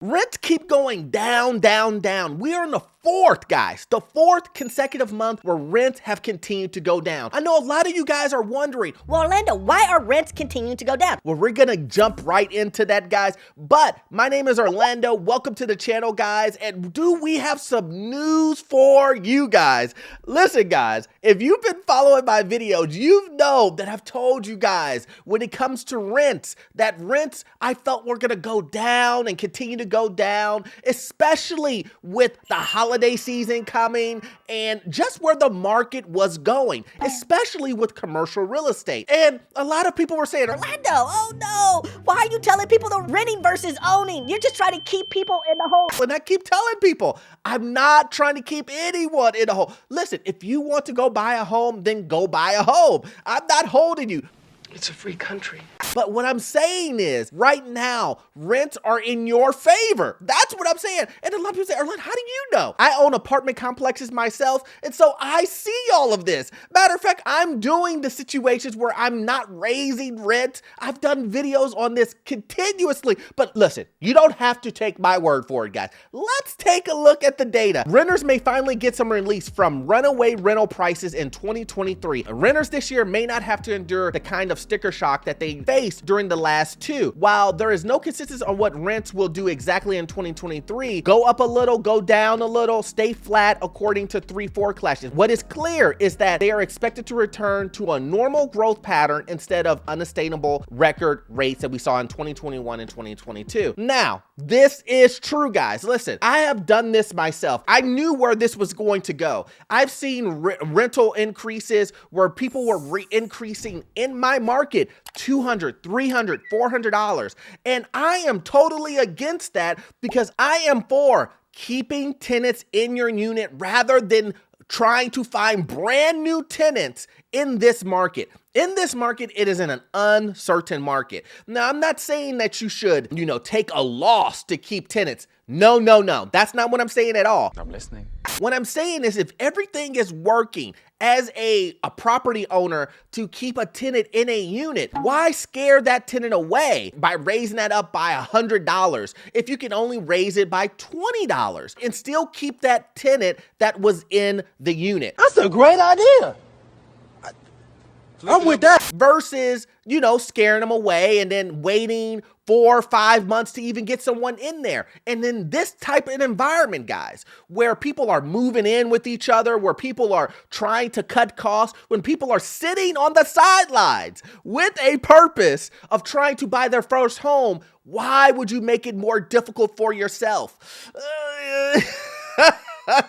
Rents keep going down, down, down. We are in the fourth, guys, the fourth consecutive month where rents have continued to go down. I know a lot of you guys are wondering, well, Orlando, why are rents continuing to go down? Well, we're gonna jump right into that, guys. But my name is Orlando. Welcome to the channel, guys. And do we have some news for you guys? Listen, guys, if you've been following my videos, you know that I've told you guys when it comes to rents, that rents I felt were gonna go down and continue to go down, especially with the holiday season coming and just where the market was going, especially with commercial real estate. And a lot of people were saying, Orlando, oh no, why are you telling people the renting versus owning? You're just trying to keep people in the hole. And I keep telling people, I'm not trying to keep anyone in a hole. Listen, if you want to go buy a home, then go buy a home. I'm not holding you. It's a free country. But what I'm saying is, right now, rents are in your favor. That's what I'm saying. And a lot of people say, Erlen, how do you know? I own apartment complexes myself, and so I see all of this. Matter of fact, I'm doing the situations where I'm not raising rent. I've done videos on this continuously. But listen, you don't have to take my word for it, guys. Let's take a look at the data. Renters may finally get some relief from runaway rental prices in 2023. Renters this year may not have to endure the kind of sticker shock that they faced during the last two. While there is no consistency on what rents will do exactly in 2023, go up a little, go down a little, stay flat according to 3 forecasts. What is clear is that they are expected to return to a normal growth pattern instead of unsustainable record rates that we saw in 2021 and 2022. Now, this is true, guys. Listen, I have done this myself. I knew where this was going to go. I've seen rental increases where people were increasing in my market $200, $300, $400. And I am totally against that because I am for keeping tenants in your unit rather than trying to find brand new tenants in this market. In this market, it is in an uncertain market. Now, I'm not saying that you should, take a loss to keep tenants. No. That's not what I'm saying at all. I'm listening. What I'm saying is if everything is working as a property owner to keep a tenant in a unit, why scare that tenant away by raising that up by $100 if you can only raise it by $20 and still keep that tenant that was in the unit? That's a great idea. I'm with that. Versus, scaring them away and then waiting 4 or 5 months to even get someone in there. And then this type of environment, guys, where people are moving in with each other, where people are trying to cut costs, when people are sitting on the sidelines with a purpose of trying to buy their first home, why would you make it more difficult for yourself?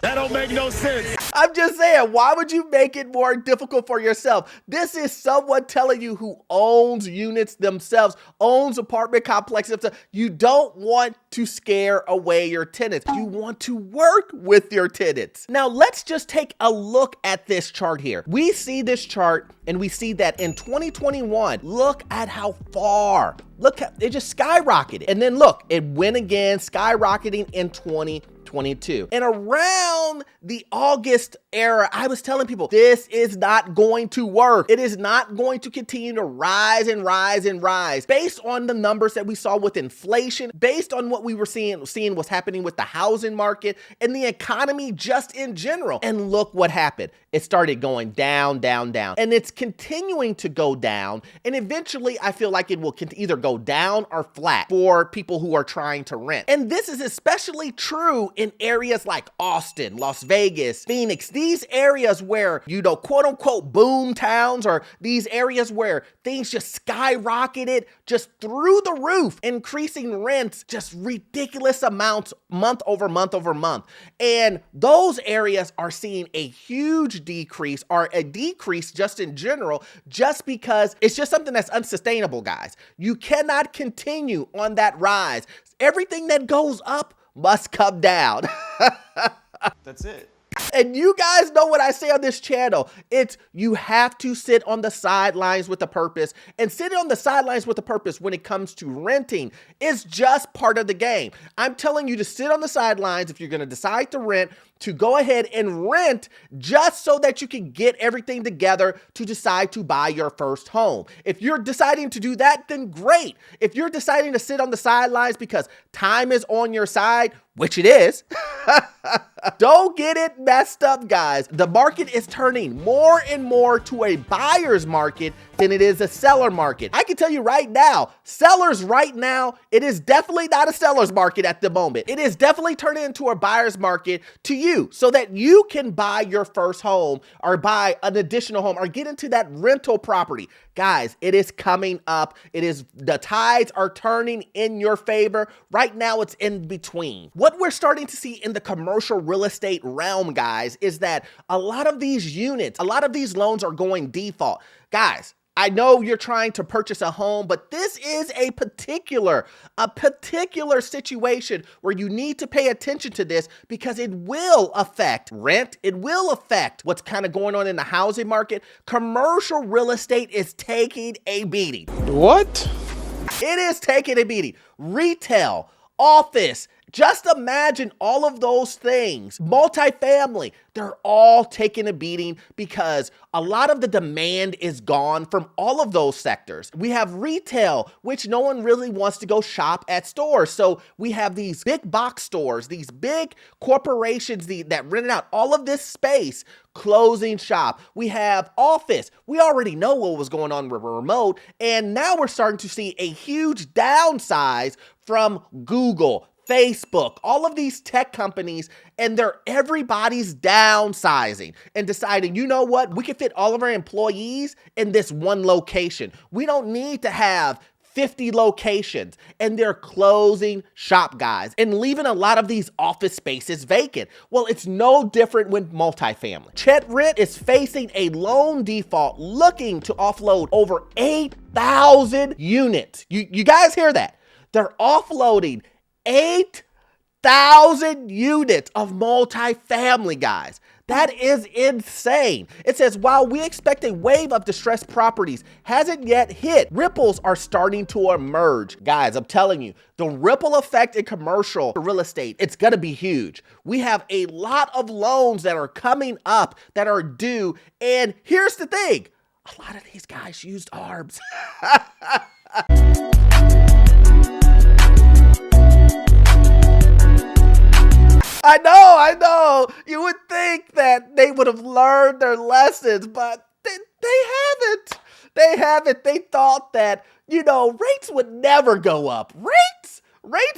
That don't make no sense. I'm just saying, why would you make it more difficult for yourself? This is someone telling you who owns units themselves, owns apartment complexes. You don't want to scare away your tenants. You want to work with your tenants. Now, let's just take a look at this chart here. We see this chart and we see that in 2021, look at how far. Look, it just skyrocketed. And then look, it went again, skyrocketing in 2022. And around the August era, I was telling people, this is not going to work. It is not going to continue to rise and rise and rise based on the numbers that we saw with inflation, based on what we were seeing what's happening with the housing market and the economy just in general. And look what happened. It started going down, down, down, and it's continuing to go down. And eventually I feel like it will either go down or flat for people who are trying to rent. And this is especially true in areas like Austin, Las Vegas, Phoenix, these areas where, quote unquote, boom towns, or these areas where things just skyrocketed just through the roof, increasing rents just ridiculous amounts month over month over month. And those areas are seeing a huge decrease, or a decrease just in general, just because it's just something that's unsustainable, guys. You cannot continue on that rise. Everything that goes up must come down. That's it. And you guys know what I say on this channel. It's you have to sit on the sidelines with a purpose. And sitting on the sidelines with a purpose when it comes to renting is just part of the game. I'm telling you to sit on the sidelines if you're going to decide to rent, to go ahead and rent just so that you can get everything together to decide to buy your first home. If you're deciding to do that, then great. If you're deciding to sit on the sidelines because time is on your side, which it is, don't get it messed up, guys. The market is turning more and more to a buyer's market than it is a seller market. I can tell you right now, sellers right now, it is definitely not a seller's market at the moment. It is definitely turning into a buyer's market to you so that you can buy your first home or buy an additional home or get into that rental property. Guys, it is coming up. The tides are turning in your favor. Right now, it's in between. What we're starting to see in the commercial real estate realm, guys, is that a lot of these units, a lot of these loans are going default. Guys, I know you're trying to purchase a home, but this is a particular situation where you need to pay attention to this because it will affect rent. It will affect what's kind of going on in the housing market. Commercial real estate is taking a beating. What? It is taking a beating. Retail, office, just imagine all of those things. Multifamily, they're all taking a beating because a lot of the demand is gone from all of those sectors. We have retail, which no one really wants to go shop at stores. So we have these big box stores, these big corporations that rented out all of this space, closing shop. We have office. We already know what was going on with remote. And now we're starting to see a huge downsize from Google, Facebook, all of these tech companies, and everybody's downsizing and deciding, you know what, we can fit all of our employees in this one location. We don't need to have 50 locations, and they're closing shop, guys, and leaving a lot of these office spaces vacant. Well, it's no different with multifamily. Chetrit is facing a loan default, looking to offload over 8,000 units. You guys hear that? They're offloading 8,000 units of multifamily, guys. That is insane. It says, while we expect a wave of distressed properties hasn't yet hit, ripples are starting to emerge. Guys, I'm telling you, the ripple effect in commercial real estate, it's gonna be huge. We have a lot of loans that are coming up that are due, and here's the thing, a lot of these guys used ARBs. I know. You would think that they would have learned their lessons, but they haven't. They haven't. They thought that, rates would never go up. Rates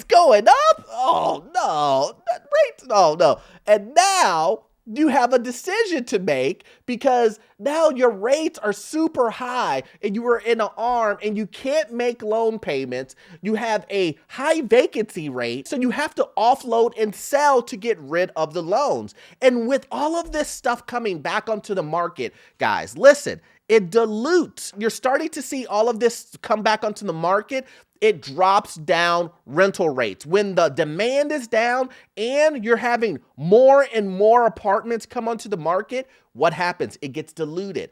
going up? Oh, no. Rates, no. And now you have a decision to make because now your rates are super high and you are in an ARM and you can't make loan payments. You have a high vacancy rate, so you have to offload and sell to get rid of the loans. And with all of this stuff coming back onto the market, guys, listen, it dilutes. You're starting to see all of this come back onto the market. It drops down rental rates. When the demand is down and you're having more and more apartments come onto the market, what happens? It gets diluted.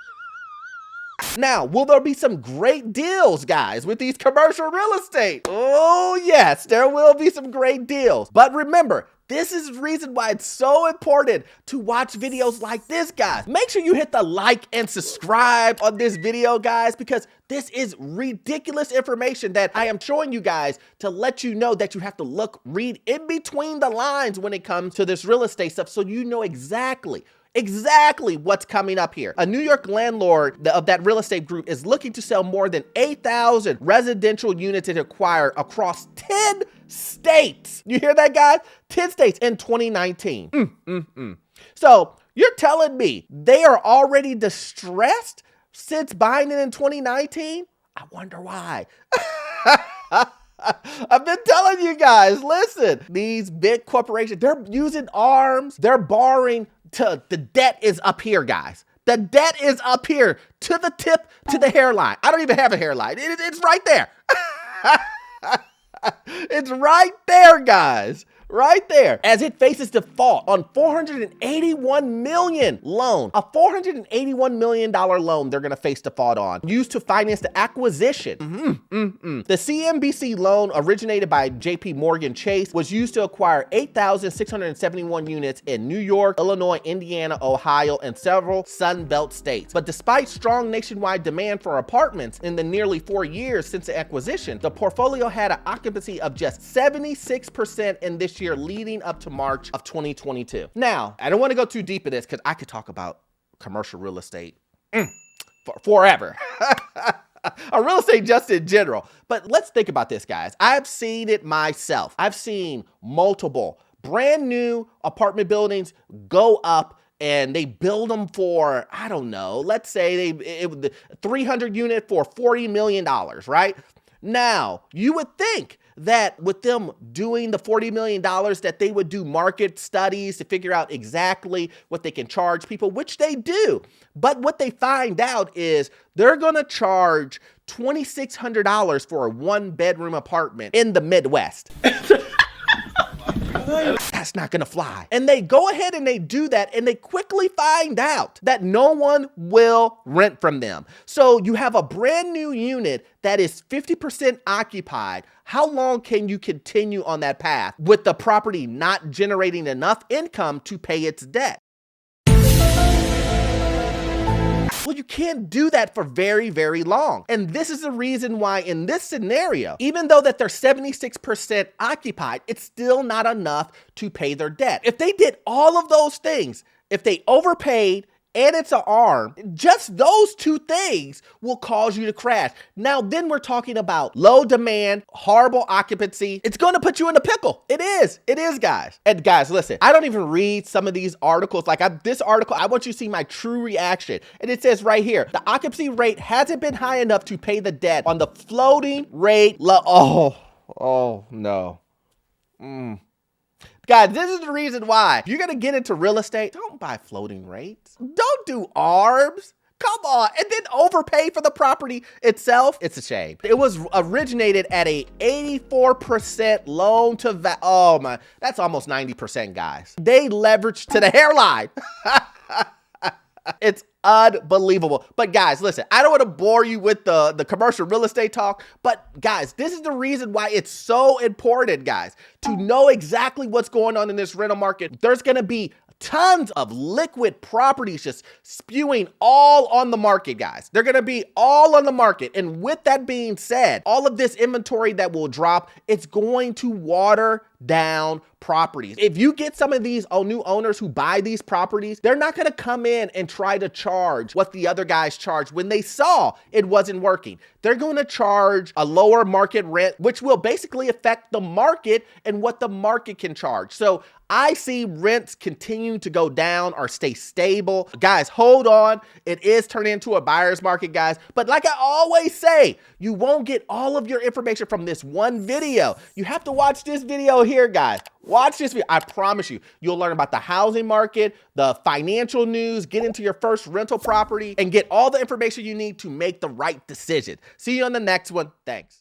Now, will there be some great deals, guys, with these commercial real estate? Oh, yes, there will be some great deals. But remember, this is the reason why it's so important to watch videos like this, guys. Make sure you hit the like and subscribe on this video, guys, because this is ridiculous information that I am showing you guys to let you know that you have to read in between the lines when it comes to this real estate stuff so you know exactly what's coming up here. A New York landlord of that real estate group is looking to sell more than 8,000 residential units it acquired across 10 states. You hear that, guys? 10 states in 2019. So you're telling me they are already distressed since buying it in 2019? I wonder why. I've been telling you guys, listen, these big corporations, they're using ARMs, they're borrowing the debt is up here, guys. The debt is up here to the tip, to the hairline. I don't even have a hairline. It's right there. It's right there, guys. right there, as it faces default on $481 million loan. A $481 million loan they're gonna face default on, used to finance the acquisition. The CNBC loan, originated by JP Morgan Chase, was used to acquire 8,671 units in New York, Illinois, Indiana, Ohio, and several Sun Belt states. But despite strong nationwide demand for apartments in the nearly 4 years since the acquisition, the portfolio had an occupancy of just 76% in this year, leading up to March of 2022. Now, I don't want to go too deep in this because I could talk about commercial real estate forever. Or real estate just in general. But let's think about this, guys. I've seen it myself. I've seen multiple brand new apartment buildings go up, and they build them for, I don't know, let's say the 300 unit for $40 million, right? Now, you would think that with them doing the $40 million that they would do market studies to figure out exactly what they can charge people, which they do. But what they find out is they're gonna charge $2,600 for a 1-bedroom apartment in the Midwest. That's not gonna fly. And they go ahead and they do that, and they quickly find out that no one will rent from them. So you have a brand new unit that is 50% occupied. How long can you continue on that path with the property not generating enough income to pay its debt? Well, you can't do that for very, very long. And this is the reason why in this scenario, even though that they're 76% occupied, it's still not enough to pay their debt. If they did all of those things, if they overpaid, and it's an ARM, just those two things will cause you to crash. Now, then we're talking about low demand, horrible occupancy. It's going to put you in a pickle. It is, guys. And guys, listen, I don't even read some of these articles. Like this article, I want you to see my true reaction. And it says right here, the occupancy rate hasn't been high enough to pay the debt on the floating rate. Oh no. Guys, this is the reason why. If you're gonna get into real estate, don't buy floating rates. Don't do ARBs. Come on. And then overpay for the property itself. It's a shame. It was originated at a 84% loan to value. Oh my, that's almost 90%, guys. They leveraged to the hairline. It's unbelievable. But guys, listen, I don't want to bore you with the commercial real estate talk, but guys, this is the reason why it's so important, guys, to know exactly what's going on in this rental market. There's going to be tons of liquid properties just spewing all on the market, guys. They're going to be all on the market. And with that being said, all of this inventory that will drop, it's going to water down properties. If you get some of these new owners who buy these properties, they're not going to come in and try to charge what the other guys charged when they saw it wasn't working. They're going to charge a lower market rent, which will basically affect the market and what the market can charge. So I see rents continue to go down or stay stable. Guys, hold on. It is turning into a buyer's market, guys. But like I always say, you won't get all of your information from this one video. You have to watch this video here, guys. Watch this video. I promise you, you'll learn about the housing market, the financial news, get into your first rental property, and get all the information you need to make the right decision. See you on the next one. Thanks.